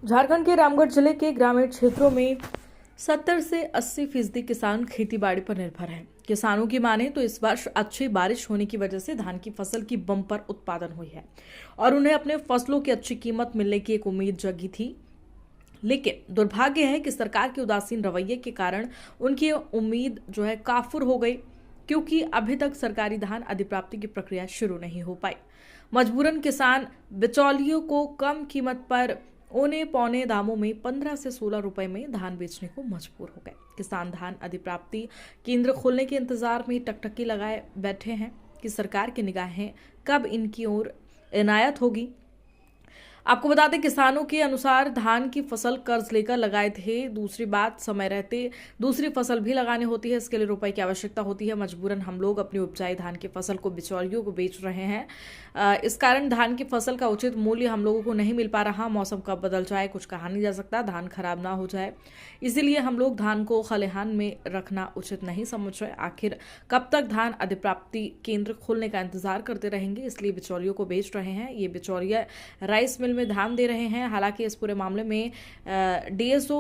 झारखंड के रामगढ़ जिले के ग्रामीण क्षेत्रों में 70 से 80% किसान खेतीबाड़ी पर निर्भर हैं। किसानों की माने तो इस वर्ष अच्छी बारिश होने की वजह से धान की फसल की बम्पर उत्पादन हुई है और उन्हें अपने फसलों की अच्छी कीमत मिलने की एक उम्मीद जगी थी। लेकिन दुर्भाग्य है कि सरकार के उदासीन रवैये के कारण उनकी उम्मीद काफुर हो गई, क्योंकि अभी तक सरकारी धान अधिप्राप्ति की प्रक्रिया शुरू नहीं हो पाई। मजबूरन किसान बिचौलियों को कम कीमत पर औने पौने दामों में 15 से 16 रुपए में धान बेचने को मजबूर हो गए। किसान धान अधिप्राप्ति केंद्र खोलने के इंतजार में टकटकी लगाए बैठे हैं कि सरकार की निगाहें कब इनकी ओर इनायत होगी। आपको बता दें, किसानों के अनुसार धान की फसल कर्ज लेकर लगाए थे। दूसरी बात, समय रहते दूसरी फसल भी लगानी होती है, इसके लिए रुपए की आवश्यकता होती है। मजबूरन हम लोग अपनी उपजाई धान की फसल को बिचौलियों को बेच रहे हैं। इस कारण धान की फसल का उचित मूल्य हम लोगों को नहीं मिल पा रहा। मौसम कब बदल जाए कुछ कहा नहीं जा सकता, धान खराब ना हो जाए, इसीलिए हम लोग धान को खलिहान में रखना उचित नहीं समझ रहे। आखिर कब तक धान अधिप्राप्ति केंद्र खोलने का इंतजार करते रहेंगे, इसलिए बिचौलियों को बेच रहे हैं। ये बिचौलिया राइस मिल में धान दे रहे हैं। हालांकि इस पूरे मामले में डीएसओ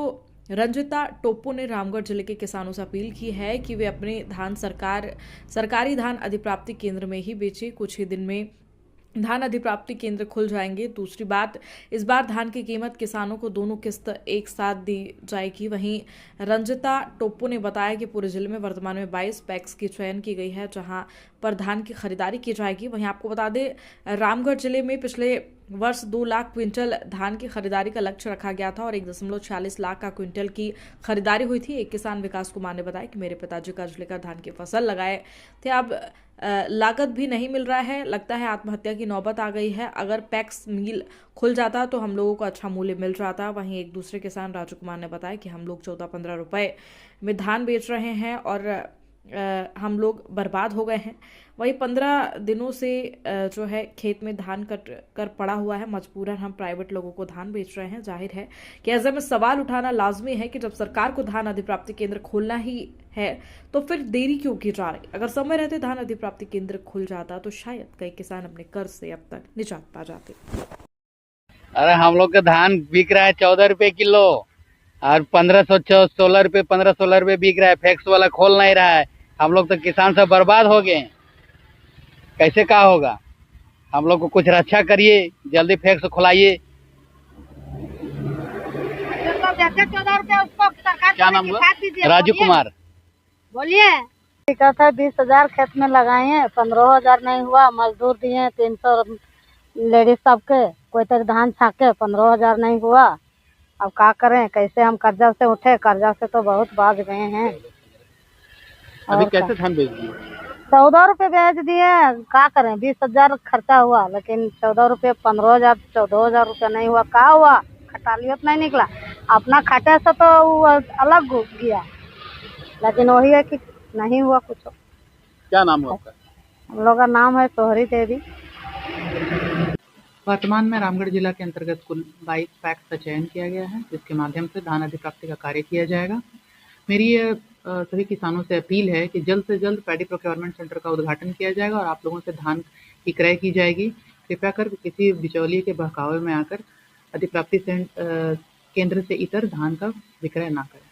रंजिता टोप्पो ने रामगढ़ जिले के किसानों से अपील की है कि वे अपने धान सरकारी धान अधिप्राप्ति केंद्र में ही बेचे। कुछ ही दिन में धान अधिप्राप्ति केंद्र खुल जाएंगे। दूसरी बात, इस बार धान की कीमत किसानों को दोनों किस्त एक साथ दी जाएगी। वहीं रंजिता टोप्पो ने बताया कि पूरे जिले में वर्तमान में 22 पैक्स की चयन की गई है, जहां पर धान की खरीदारी की जाएगी। वहीं आपको बता दें, रामगढ़ जिले में पिछले वर्ष 2 लाख क्विंटल धान की खरीदारी का लक्ष्य रखा गया था और 1.46 लाख का क्विंटल की खरीदारी हुई थी। एक किसान विकास कुमार ने बताया कि मेरे पिताजी कर्ज लेकर धान की फसल लगाए थे, अब लागत भी नहीं मिल रहा है, लगता है आत्महत्या की नौबत आ गई है। अगर पैक्स मिल खुल जाता तो हम लोगों को अच्छा मूल्य मिल जाता। वहीं एक दूसरे किसान राजू कुमार ने बताया कि हम लोग 14-15 रुपए में धान बेच रहे हैं और हम लोग बर्बाद हो गए हैं। वही 15 दिनों से खेत में धान कट कर पड़ा हुआ है। मजबूरन हम प्राइवेट लोगों को धान बेच रहे हैं। जाहिर है कि ऐसे में सवाल उठाना लाजमी है कि जब सरकार को धान अधिप्राप्ति केंद्र खोलना ही है तो फिर देरी क्यों की जा रही। अगर समय रहते धान अधिप्राप्ति केंद्र खुल जाता तो शायद कई किसान अपने कर्ज से अब तक निजात पा जाते। अरे हम लोग का धान बिक रहा है 14 रुपए किलो और 1516 रुपए 15-16 रुपए बिक रहा है। फैक्स वाला खोल नहीं रहा है। हम लोग तो किसान सब बर्बाद हो गए। कैसे क्या होगा? हम लोग को कुछ रक्षा करिए, जल्दी फैक्स खुलाइए। क्या नाम हुआ? राजू कुमार। बोलिए। दिक्कत है, 20,000 खेत में लगाए हैं, 15,000 नहीं हुआ। मजदूर दिए 300 लेडीज सबके, कोई तक धान छाके 15,000 नहीं हुआ। अब क्या करें, कैसे हम कर्जा से उठे? कर्जा से तो बहुत बाज गए हैं। अभी कैसे धान बेच दिए? 14 रुपए बेच दिए। क्या करें, 20,000 खर्चा हुआ, लेकिन 14 रुपए 15,000 14,000 रुपया नहीं हुआ। क्या हुआ? खटालियत नहीं निकला। अपना खाते से तो वो अलग गया, लेकिन वही है कि नहीं हुआ कुछ। क्या नाम है आपका? हम लोग का नाम है सोहरी देवी। वर्तमान में रामगढ़ जिला के अंतर्गत कुल 22 पैक्स का चयन किया गया है, जिसके माध्यम से धान अधिप्राप्ति का कार्य किया जाएगा। मेरी ये सभी किसानों से अपील है कि जल्द से जल्द पैडी प्रोक्योरमेंट सेंटर का उद्घाटन किया जाएगा और आप लोगों से धान की क्रय की जाएगी। कृपया कर किसी बिचौलिए के बहकावे में आकर अधिप्राप्ति केंद्र से इतर धान का विक्रय ना करें।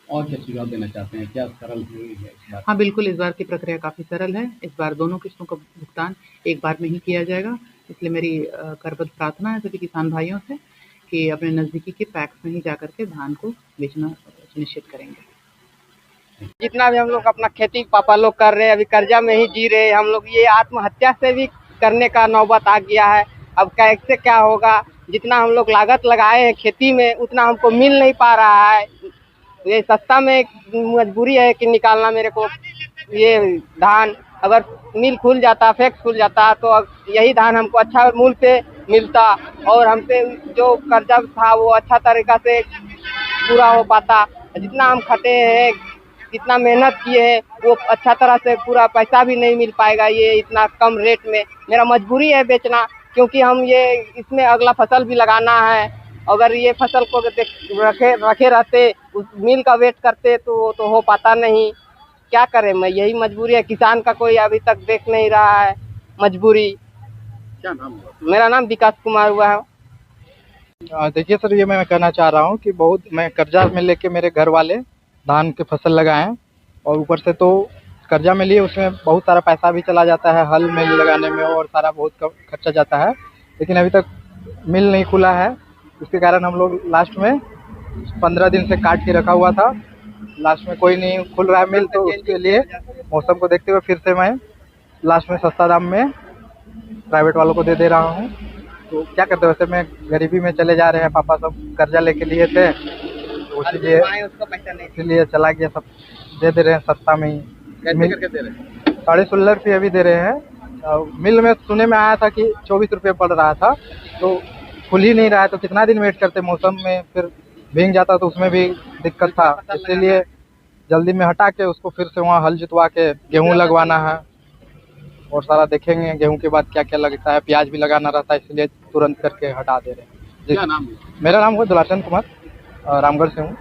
और क्या सुझाव देना चाहते हैं? क्या सरल है? हाँ बिल्कुल, इस बार की प्रक्रिया काफ़ी सरल है। इस बार दोनों किस्तों का भुगतान एक बार में ही किया जाएगा। इसलिए मेरी करबद्ध प्रार्थना है सभी किसान भाइयों से कि अपने नज़दीकी के पैक्स में ही जाकर के धान को बेचना सुनिश्चित करेंगे। जितना भी हम लोग अपना खेती पापा लोग कर रहे हैं, अभी कर्जा में ही जी रहे हैं हम लोग। ये आत्महत्या से भी करने का नौबत आ गया है। अब कैसे क्या होगा? जितना हम लोग लागत लगाए हैं खेती में, उतना हमको मिल नहीं पा रहा है। ये सस्ता में मजबूरी है कि निकालना मेरे को ये धान। अगर मिल खुल जाता, फैक्स खुल जाता, तो यही धान हमको अच्छा मूल्य पे मिलता और हमसे जो कर्जा था वो अच्छा तरीका से पूरा हो पाता। जितना हम खटे हैं, जितना मेहनत किए हैं, वो अच्छा तरह से पूरा पैसा भी नहीं मिल पाएगा ये इतना कम रेट में। मेरा मजबूरी है बेचना, क्योंकि हम ये इसमें अगला फसल भी लगाना है। अगर ये फसल को रखे रहते, उस मिल का वेट करते तो हो पाता नहीं। क्या करें, मैं यही मजबूरी है। किसान का कोई अभी तक देख नहीं रहा है मजबूरी। क्या नाम हुआ? मेरा नाम विकास कुमार हुआ है। देखिए सर, ये मैं कहना चाह रहा हूँ कि मैं कर्जा में लेके मेरे घर वाले धान की फसल लगाए हैं, और ऊपर से तो कर्जा में लिए उसमें बहुत सारा पैसा भी चला जाता है हल में लगाने में, और सारा बहुत खर्चा जाता है। लेकिन अभी तक मिल नहीं खुला है, इसके कारण हम लोग लास्ट में 15 दिन से काट के रखा हुआ था। लास्ट में कोई नहीं खुल रहा है मिल, तो उसके लिए मौसम को देखते हुए फिर से मैं लास्ट में सस्ता दाम में प्राइवेट वालों को दे रहा हूँ। तो क्या करते वैसे में गरीबी में चले जा रहे हैं, पापा सब कर्जा लेके लिए थे, तो इसीलिए चला गया, सब दे रहे हैं सस्ता में ही। कैसे करके दे रहे हैं? 16.5 रुपये अभी दे रहे हैं। मिल में सुने में आया था कि 24 रुपये पड़ रहा था, तो खुल ही नहीं रहा है, तो कितना दिन वेट करते, मौसम में फिर भीग जाता तो उसमें भी दिक्कत था। इसीलिए जल्दी में हटा के उसको फिर से वहाँ हल जुतवा के गेहूँ लगवाना है, और सारा देखेंगे गेहूं के बाद क्या क्या लगता है, प्याज भी लगाना रहता है, इसलिए तुरंत करके हटा दे रहे हैं। क्या नाम है? मेरा नाम है दुलाचंद कुमार, रामगढ़ से हूँ।